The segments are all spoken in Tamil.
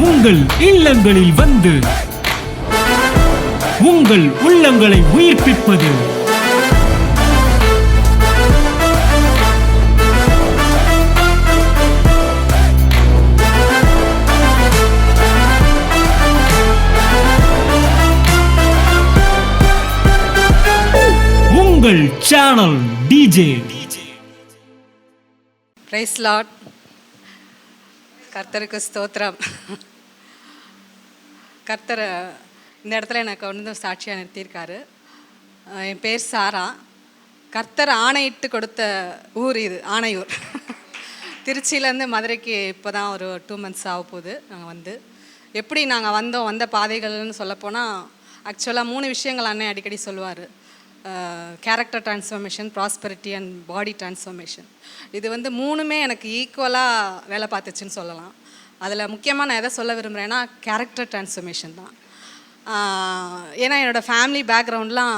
உங்கள் இல்லங்களில் வந்து உங்கள் உள்ளங்களை உயிர்ப்பிப்பது உங்கள் சேனல் டிஜே. Price Lord. கர்த்தருக்கு ஸ்தோத்திரம். கர்த்தர் இந்த இடத்துல எனக்கு வந்து சாட்சியாக நிறுத்தியிருக்காரு. என் பேர் சாரா. கர்த்தர் ஆணையிட்டு கொடுத்த ஊர் இது, ஆணையூர். திருச்சியிலேருந்து மதுரைக்கு இப்போ தான் ஒரு 2 months ஆக போகுது. நாங்கள் எப்படி நாங்கள் வந்த பாதைகள்னு சொல்லப்போனால் ஆக்சுவலாக 3 விஷயங்கள் அண்ணன் அடிக்கடி சொல்லுவார். Character transformation, prosperity and body transformation. இது 3மே எனக்கு ஈக்குவலாக வேலை பார்த்துச்சுன்னு சொல்லலாம். அதில் முக்கியமாக நான் எதை சொல்ல விரும்புகிறேன்னா கேரக்டர் ட்ரான்ஸ்ஃபர்மேஷன் தான். ஏன்னா என்னோடய ஃபேமிலி பேக்ரவுண்ட்லாம்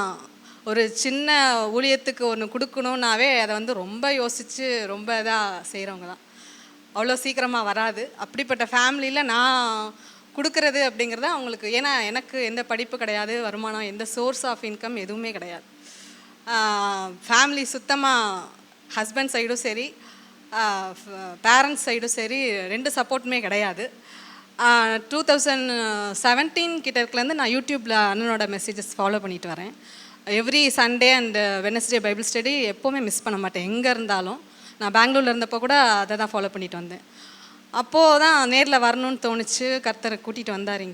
ஒரு சின்ன ஊழியத்துக்கு ஒன்று கொடுக்கணுன்னாவே அதை ரொம்ப யோசித்து ரொம்ப இதாக செய்கிறவங்க தான். அவ்வளோ சீக்கிரமாக வராது. அப்படிப்பட்ட ஃபேமிலியில் நான் கொடுக்குறது அப்படிங்கிறது அவங்களுக்கு, ஏன்னா எனக்கு எந்த படிப்பு கிடையாது, வருமானம், எந்த சோர்ஸ் ஆஃப் இன்கம் எதுவுமே கிடையாது. ஃபேமிலி சுத்தமாக ஹஸ்பண்ட் சைடும் சரி, பேரண்ட்ஸ் சைடும் சரி, 2 சப்போர்ட்டுமே கிடையாது. 2017 கிட்டேருந்து நான் யூடியூப்பில் அண்ணனோட மெசேஜஸ் ஃபாலோ பண்ணிட்டு வரேன். Every Sunday and Wednesday Bible study எப்போவுமே மிஸ் பண்ண மாட்டேன். எங்கே இருந்தாலும் நான் பெங்களூரில் இருந்தப்போ கூட அதை தான் ஃபாலோ பண்ணிட்டு வந்தேன். அப்போது தான் நேரில் வரணும்னு தோணுச்சு. கர்த்தரை கூட்டிகிட்டு வந்தார்.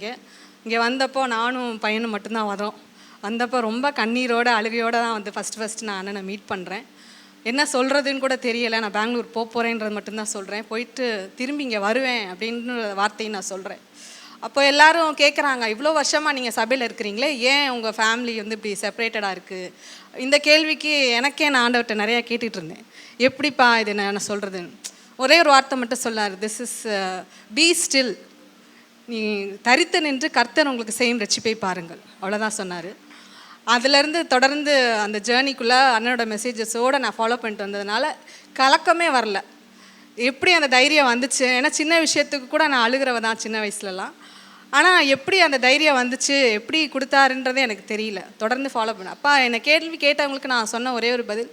இங்கே வந்தப்போ நானும் பையனும் மட்டும்தான் வரோம். வந்தப்போ ரொம்ப கண்ணீரோடு அழுகையோடு தான் ஃபஸ்ட்டு நான் அண்ணனை மீட் பண்ணுறேன். என்ன சொல்கிறதுன்னு கூட தெரியலை. நான் பெங்களூர் போகிறேன்றது மட்டும்தான் சொல்கிறேன். போயிட்டு திரும்பி இங்கே வருவேன் அப்படின்னு வார்த்தையும் நான் சொல்கிறேன். அப்போ எல்லோரும் கேட்குறாங்க, இவ்வளோ வருஷமாக நீங்கள் சபையில் இருக்கிறீங்களே, ஏன் உங்கள் ஃபேமிலி இப்படி செப்பரேட்டடாக இருக்குது? இந்த கேள்விக்கு எனக்கே நான் ஆண்டவர்கிட்ட நிறையா கேட்டுகிட்டு இருந்தேன். எப்படிப்பா இது நான் சொல்கிறதுன்னு. ஒரே ஒரு வார்த்தை மட்டும் சொல்லார், திஸ் இஸ் பி ஸ்டில், நீ தரித்து நின்று கர்த்தர் உங்களுக்கு செய்யும் ரட்சிப்பை பாருங்கள், அவ்வளோதான் சொன்னார். அதிலேருந்து தொடர்ந்து அந்த ஜேர்னிக்குள்ளே அண்ணனோட மெசேஜஸோடு நான் ஃபாலோ பண்ணிட்டு வந்ததுனால கலக்கமே வரல. எப்படி அந்த தைரியம் வந்துச்சு? ஏன்னா சின்ன விஷயத்துக்கு கூட நான் அழுகிறவ தான் சின்ன வயசுலலாம். ஆனால் எப்படி அந்த தைரியம் வந்துச்சு, எப்படி கொடுத்தாருன்றதே எனக்கு தெரியல. தொடர்ந்து ஃபாலோ பண்ணேன். அப்பா என்னை கேள்வி கேட்டவங்களுக்கு நான் சொன்ன ஒரே ஒரு பதில்,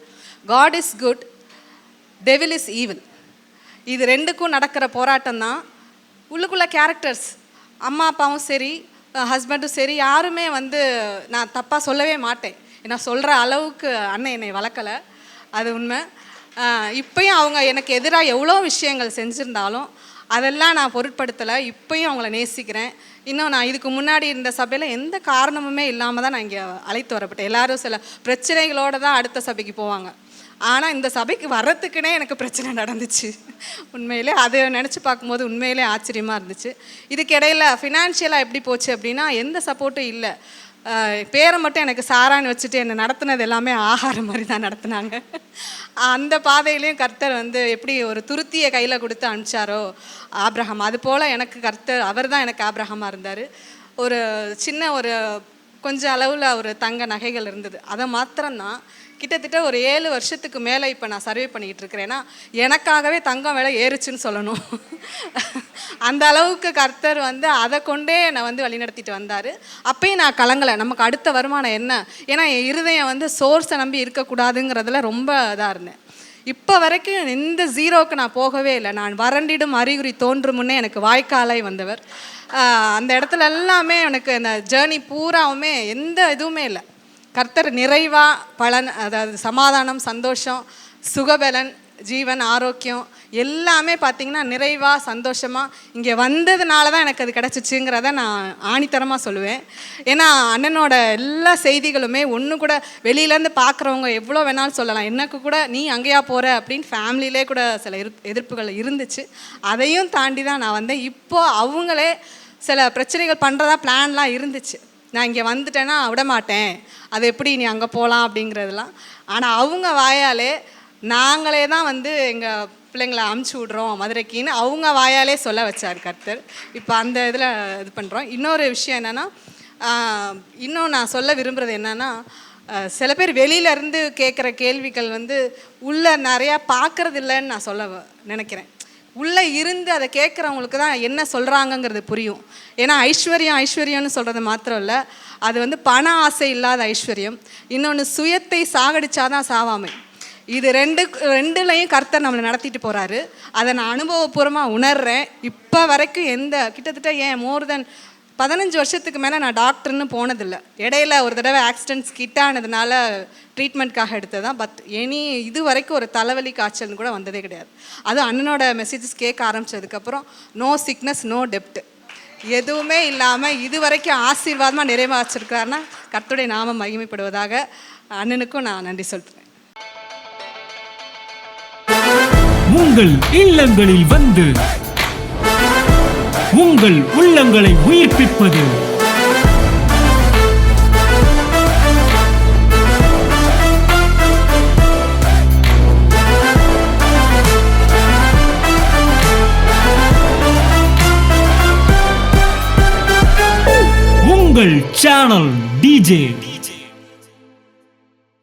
God is good, devil is evil. இது 2க்கும் நடக்கிற போராட்டம் தான். உள்ளுக்குள்ளே கேரக்டர்ஸ், அம்மா அப்பாவும் சரி, ஹஸ்பண்டும் சரி, யாருமே நான் தப்பாக சொல்லவே மாட்டேன். நான் சொல்கிற அளவுக்கு அண்ணன் என்னை வளர்க்கலை, அது உண்மை. இப்போயும் அவங்க எனக்கு எதிராக எவ்வளோ விஷயங்கள் செஞ்சுருந்தாலும் அதெல்லாம் நான் பொருட்படுத்தலை. இப்போயும் அவங்கள நேசிக்கிறேன். இன்னும் நான் இதுக்கு முன்னாடி இருந்த சபையில் எந்த காரணமுமே இல்லாமல் தான் நான் இங்கே அழைத்து வரப்பட்டேன். எல்லோரும் சில பிரச்சனைகளோடு தான் அடுத்த சபைக்கு போவாங்க. ஆனால் இந்த சபைக்கு வர்றதுக்குனே எனக்கு பிரச்சனை நடந்துச்சு. உண்மையிலே அதை நினச்சி பார்க்கும்போது உண்மையிலே ஆச்சரியமாக இருந்துச்சு. இதுக்கு இடையில் ஃபினான்ஷியலாக எப்படி போச்சு அப்படின்னா எந்த சப்போர்ட்டும் இல்லை. பேரை மட்டும் எனக்கு சாரான்னு வச்சுட்டு என்னை நடத்துனது எல்லாமே ஆகாரம் மாதிரி தான் நடத்துனாங்க. அந்த பாதையிலையும் கர்த்தர் எப்படி ஒரு துருத்தியை கையில் கொடுத்து அனுப்பிச்சாரோ ஆபிரகாம், அது போல் எனக்கு கர்த்தர், அவர் தான் எனக்கு ஆபிரகாமாக இருந்தார். ஒரு சின்ன ஒரு கொஞ்சம் அளவில் ஒரு தங்க நகைகள் இருந்தது. அதை மாத்திரம்தான் கிட்டத்தட்ட ஒரு 7 வருஷத்துக்கு மேலே இப்போ நான் சர்வே பண்ணிக்கிட்டு இருக்கிறேன்னா எனக்காகவே தங்கம் விலை ஏறுச்சுன்னு சொல்லணும். அந்த அளவுக்கு கர்த்தர் அதை கொண்டே என்னை வழிநடத்திட்டு வந்தார். அப்பயும் நான் கலங்கலை. நமக்கு அடுத்த வருமானம் என்ன? ஏன்னா என் இருதயம் சோர்ஸை நம்பி இருக்கக்கூடாதுங்கிறதுல ரொம்ப இதாக இருந்தேன். இப்போ வரைக்கும் எந்த ஜீரோவுக்கு நான் போகவே இல்லை. நான் வறண்டிடும் அறிகுறி தோன்றும் முன்னே எனக்கு வாய்க்காலை வந்தவர். அந்த இடத்துல எல்லாமே எனக்கு இந்த ஜேர்னி பூராவுமே எந்த இதுவுமே இல்லை. கர்த்தர் நிறைவாக பலன், அதாவது சமாதானம், சந்தோஷம், சுகபலன், ஜீவன், ஆரோக்கியம் எல்லாமே பார்த்திங்கன்னா நிறைவாக சந்தோஷமாக இங்கே வந்ததுனால தான் எனக்கு அது கிடச்சிச்சுங்கிறத நான் ஆணித்தரமாக சொல்லுவேன். ஏன்னா அண்ணனோட எல்லா செய்திகளுமே ஒன்று கூட வெளியிலேருந்து பார்க்குறவங்க எவ்வளோ வேணாலும் சொல்லலாம். எனக்கு கூட நீ அங்கேயா போகிற அப்படின்னு ஃபேமிலியிலே கூட சில எதிர்ப்புகள் இருந்துச்சு. அதையும் தாண்டி தான் நான் வந்தேன். இப்போது அவங்களே சில பிரச்சனைகள் பண்ணுறதா பிளான்லாம் இருந்துச்சு. நான் இங்கே வந்துட்டேன்னா விடமாட்டேன், அது எப்படி நீ அங்கே போகலாம் அப்படிங்கிறதுலாம். ஆனால் அவங்க வாயாலே நாங்களே தான் எங்கள் பிள்ளைங்களை அமுச்சு விட்றோம் மதுரைக்குன்னு அவங்க வாயாலே சொல்ல வச்சார் கர்த்தர். இப்போ அந்த இதில் இது பண்ணுறோம். இன்னொரு விஷயம் என்னென்னா, இன்னும் நான் சொல்ல விரும்புகிறது என்னென்னா, சில பேர் வெளியிலேருந்து கேட்குற கேள்விகள் உள்ளே நிறையா பார்க்குறது இல்லைன்னு நான் சொல்ல நினைக்கிறேன். உள்ளே இருந்து அதை கேட்குறவங்களுக்கு தான் என்ன சொல்கிறாங்கங்கிறது புரியும். ஏன்னா ஐஸ்வர்யம்னு சொல்கிறது மாத்திரம் இல்லை, அது வந்து பண ஆசை இல்லாத ஐஸ்வர்யம். இன்னொன்று சுயத்தை சாகடிச்சாதான் சாவாமை. இது ரெண்டுலையும் கர்த்தர் நம்மளை நடத்திட்டு போகிறாரு. அதை நான் அனுபவபூர்வமாக உணர்றேன். இப்போ வரைக்கும் கிட்டத்தட்ட மோர் தென் 15 வருஷத்துக்கு மேலே நான் டாக்டர்னு போனதில்லை. இடையில ஒரு தடவை ஆக்சிடென்ட்ஸ் கிட்டானதுனால ட்ரீட்மெண்ட்காக எடுத்ததான். பட் இது வரைக்கும் ஒரு தலைவலி காய்ச்சல்னு கூட வந்ததே கிடையாது. அதுவும் அண்ணனோட மெசேஜஸ் கேட்க ஆரம்பித்ததுக்கப்புறம் நோ சிக்னஸ் நோ டெப்ட் எதுவுமே இல்லாமல் இது வரைக்கும் ஆசீர்வாதமாக நிறைவாக வச்சுருக்காருன்னா கர்த்தருடைய நாமம் மகிமைப்படுவதாக. அண்ணனுக்கும் நான் நன்றி சொல்கிறேன். உங்கள் இல்லங்களில் வந்து உங்கள் உள்ளங்களை உயிர்ப்பிப்பது உங்கள் சேனல் டிஜே.